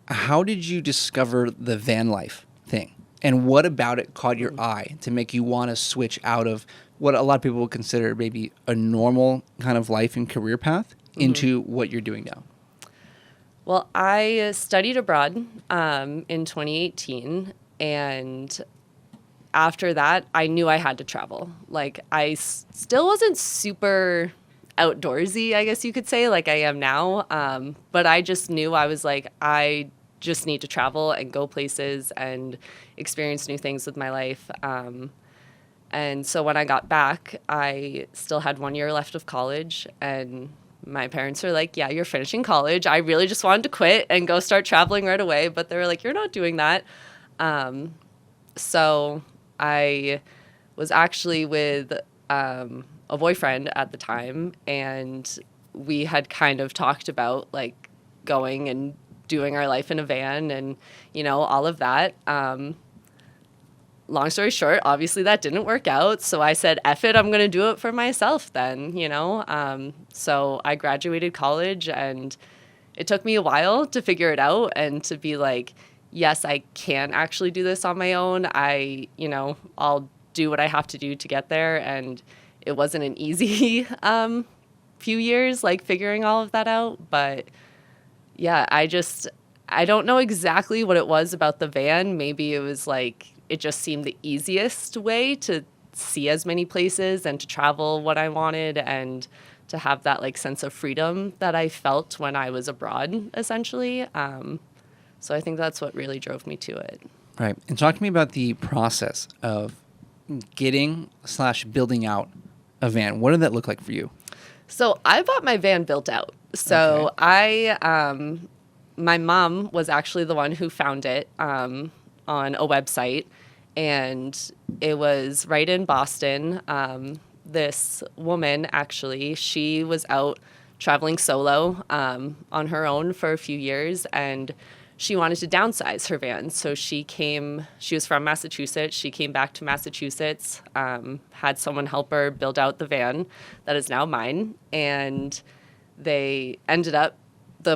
How did you discover the van life thing? And what about it caught your eye to make you want to switch out of what a lot of people would consider maybe a normal kind of life and career path into what you're doing now? Well, I studied abroad in 2018, and after that, I knew I had to travel. Like, still wasn't super outdoorsy, I guess you could say, like I am now. But I just knew I was like, I just need to travel and go places and experience new things with my life. And so when I got back, I still had 1 year left of college, and my parents were like, yeah, you're finishing college. I really just wanted to quit and go start traveling right away. But they were like, you're not doing that. So I was actually with a boyfriend at the time, and we had kind of talked about like going and doing our life in a van and, all of that. Long story short, obviously that didn't work out. So I said, F it, I'm going to do it for myself then. So I graduated college, and it took me a while to figure it out and to be like, yes, I can actually do this on my own. I'll do what I have to do to get there. And it wasn't an easy few years, like figuring all of that out. But yeah, I don't know exactly what it was about the van. Maybe it was like, it just seemed the easiest way to see as many places and to travel what I wanted and to have that like sense of freedom that I felt when I was abroad, essentially. So I think that's what really drove me to it. Right. And talk to me about the process of getting/building out a van. What did that look like for you? So I bought my van built out. So my mom was actually the one who found it on a website, and it was right in Boston. This woman, actually, she was out traveling solo on her own for a few years, and she wanted to downsize her van. So she was from Massachusetts. She came back to Massachusetts, had someone help her build out the van that is now mine. And the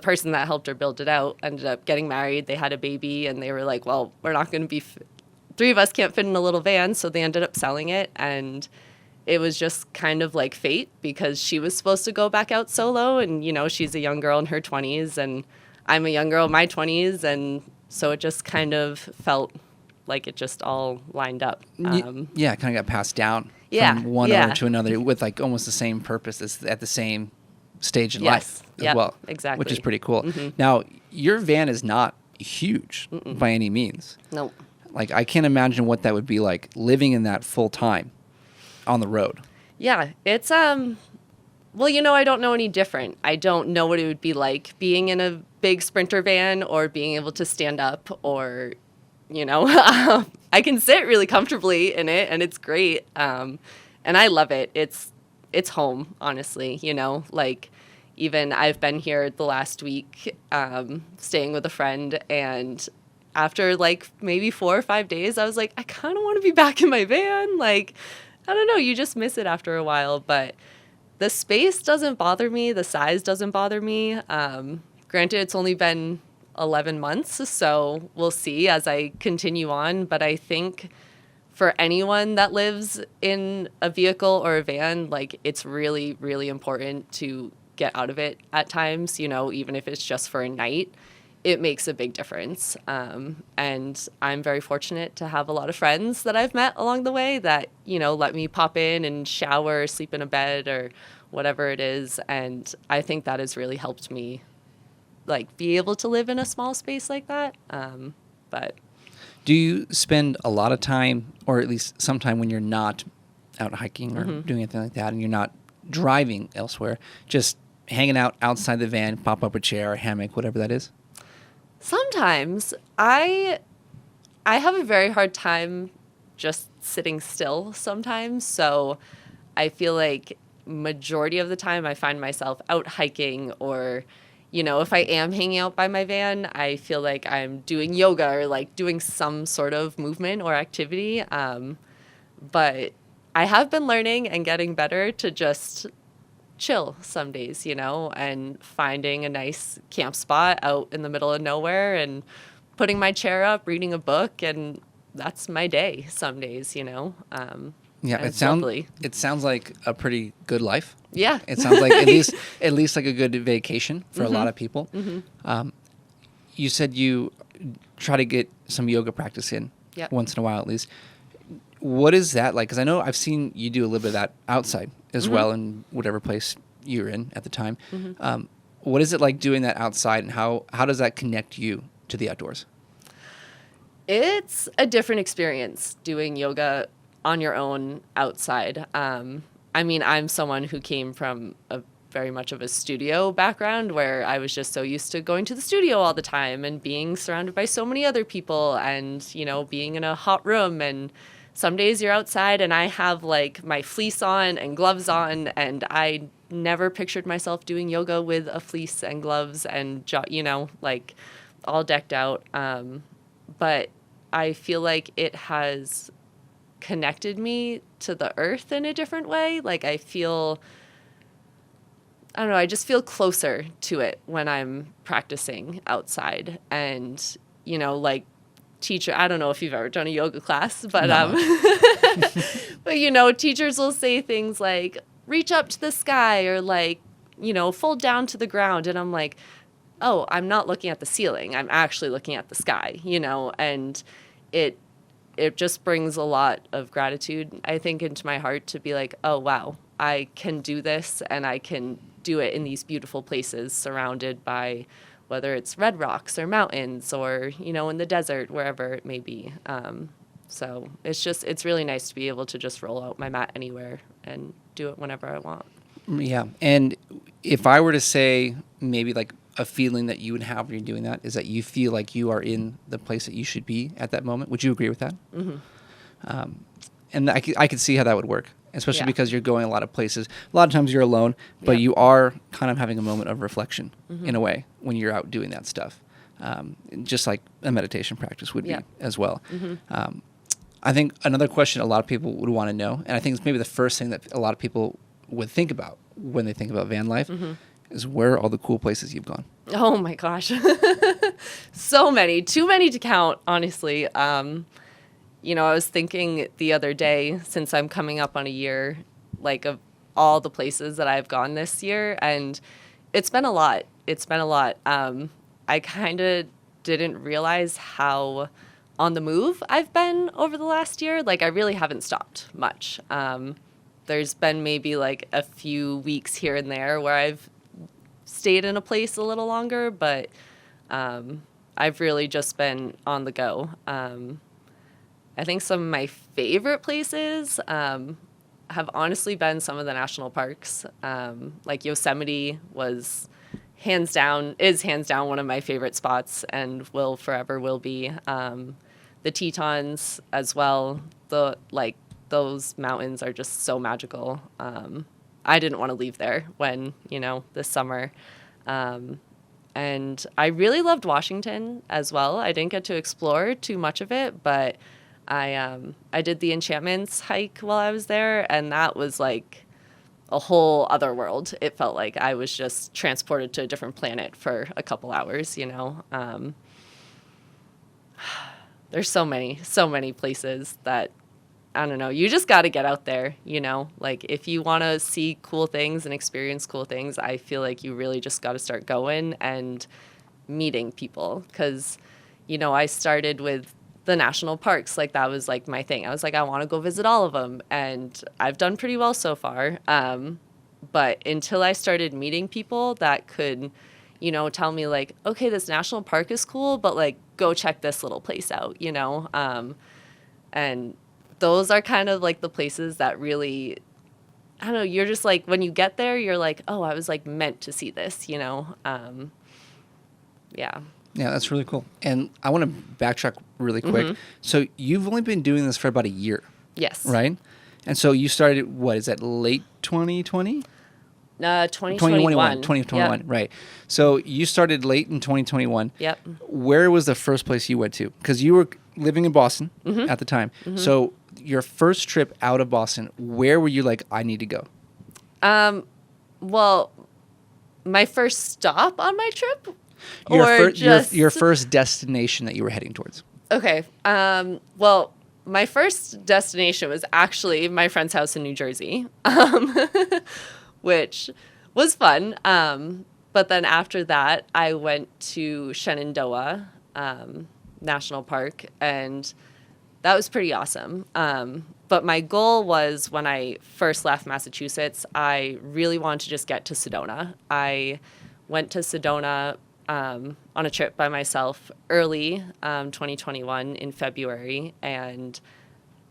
person that helped her build it out ended up getting married. They had a baby, and they were like, well, we're not going to be, three of us can't fit in a little van. So they ended up selling it. And it was just kind of like fate, because she was supposed to go back out solo. And, she's a young girl in her 20s, and I'm a young girl in my 20s, and so it just kind of felt like it just all lined up. It kind of got passed down from one owner to another with like almost the same purpose at the same stage in life as well. Exactly. Which is pretty cool. Mm-hmm. Now, your van is not huge by any means. Nope. Like, I can't imagine what that would be like living in that full time on the road. Yeah, it's well, I don't know any different. I don't know what it would be like being in a big Sprinter van or being able to stand up or, I can sit really comfortably in it, and it's great. And I love it. It's home, honestly, like even I've been here the last week staying with a friend, and after like maybe 4 or 5 days, I was like, I kind of want to be back in my van. Like, I don't know, you just miss it after a while, but the space doesn't bother me. The size doesn't bother me. Granted, it's only been 11 months, so we'll see as I continue on. But I think for anyone that lives in a vehicle or a van, like, it's really, really important to get out of it at times, even if it's just for a night. It makes a big difference. And I'm very fortunate to have a lot of friends that I've met along the way that, let me pop in and shower, sleep in a bed or whatever it is. And I think that has really helped me, like, be able to live in a small space like that. But do you spend a lot of time, or at least some time when you're not out hiking or doing anything like that and you're not driving elsewhere, just hanging out outside the van, pop up a chair, a hammock, whatever that is? Sometimes I have a very hard time just sitting still sometimes. So I feel like majority of the time I find myself out hiking, or, if I am hanging out by my van, I feel like I'm doing yoga or like doing some sort of movement or activity. But I have been learning and getting better to just chill some days, and finding a nice camp spot out in the middle of nowhere and putting my chair up, reading a book, and that's my day some days, Yeah, and it's lovely. it sounds like a pretty good life. Yeah. It sounds like at least like a good vacation for a lot of people. You said you try to get some yoga practice in Yep. once in a while at least. What is that like? Because I know I've seen you do a little bit of that outside as well in whatever place you were in at the time. What is it like doing that outside, and how does that connect you to the outdoors? It's a different experience doing yoga on your own outside. I mean, I'm someone who came from a very much of a studio background where I was just so used to going to the studio all the time and being surrounded by so many other people and, being in a hot room. And some days you're outside and I have like my fleece on and gloves on, and I never pictured myself doing yoga with a fleece and gloves and, like all decked out. But I feel like it has connected me to the earth in a different way. Like I don't know, I just feel closer to it when I'm practicing outside. And, like teacher, I don't know if you've ever done a yoga class, but, but, teachers will say things like, reach up to the sky, or like, fold down to the ground. And I'm like, oh, I'm not looking at the ceiling. I'm actually looking at the sky, and it just brings a lot of gratitude, I think, into my heart to be like, oh, wow, I can do this, and I can do it in these beautiful places surrounded by whether it's red rocks or mountains or, in the desert, wherever it may be. So it's really nice to be able to just roll out my mat anywhere and do it whenever I want. Yeah. And if I were to say maybe like a feeling that you would have when you're doing that is that you feel like you are in the place that you should be at that moment. Would you agree with that? And I could see how that would work, especially because you're going a lot of places. A lot of times you're alone, but you are kind of having a moment of reflection in a way when you're out doing that stuff. Just like a meditation practice would be as well. I think another question a lot of people would want to know, and I think it's maybe the first thing that a lot of people would think about when they think about van life, is where are all the cool places you've gone? Oh my gosh. So many. Too many to count, honestly. I was thinking the other day, since I'm coming up on a year, like of all the places that I've gone this year, and it's been a lot. I kind of didn't realize how on the move I've been over the last year. Like, I really haven't stopped much. There's been maybe like a few weeks here and there where I've stayed in a place a little longer, but I've really just been on the go. I think some of my favorite places have honestly been some of the national parks. Like Yosemite is hands down one of my favorite spots and will be. The Tetons as well. Those mountains are just so magical. I didn't want to leave there when, this summer. And I really loved Washington as well. I didn't get to explore too much of it, but I did the Enchantments hike while I was there, and that was like a whole other world. It felt like I was just transported to a different planet for a couple hours, There's so many places that, I don't know, you just got to get out there, Like, if you want to see cool things and experience cool things, I feel like you really just got to start going and meeting people. Because, I started with the national parks. Like, that was, like, my thing. I was like, I want to go visit all of them. And I've done pretty well so far. But until I started meeting people that could, tell me, like, okay, this national park is cool, but, like, go check this little place out, and those are kind of like the places that really, I don't know, you're just like, when you get there, you're like, oh, I was like meant to see this, Yeah, that's really cool. And I want to backtrack really quick. So you've only been doing this for about a year. Yes. Right? And so you started, what is that, late 2020? 2021. 2021, yep. Right. So you started late in 2021. Yep. Where was the first place you went to? Because you were living in Boston at the time. So your first trip out of Boston, where were you like, I need to go? Well, my first stop on my trip, Your first destination that you were heading towards. Okay. Well, my first destination was actually my friend's house in New Jersey, which was fun. But then after that, I went to Shenandoah National Park, and that was pretty awesome. But my goal was, when I first left Massachusetts, I really wanted to just get to Sedona. I went to Sedona on a trip by myself early 2021 in February, and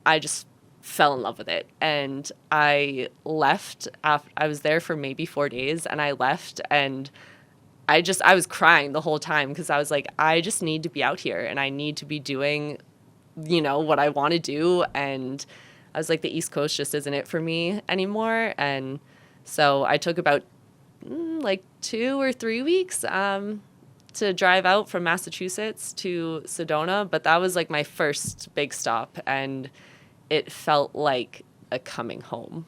I just fell in love with it. And I left after I was there for maybe 4 days, and I left, and I was crying the whole time, because I was like, I just need to be out here, and I need to be doing, what I want to do. And I was like, the East Coast just isn't it for me anymore. And so I took about 2 or 3 weeks to drive out from Massachusetts to Sedona. But that was like my first big stop, and it felt like a coming home,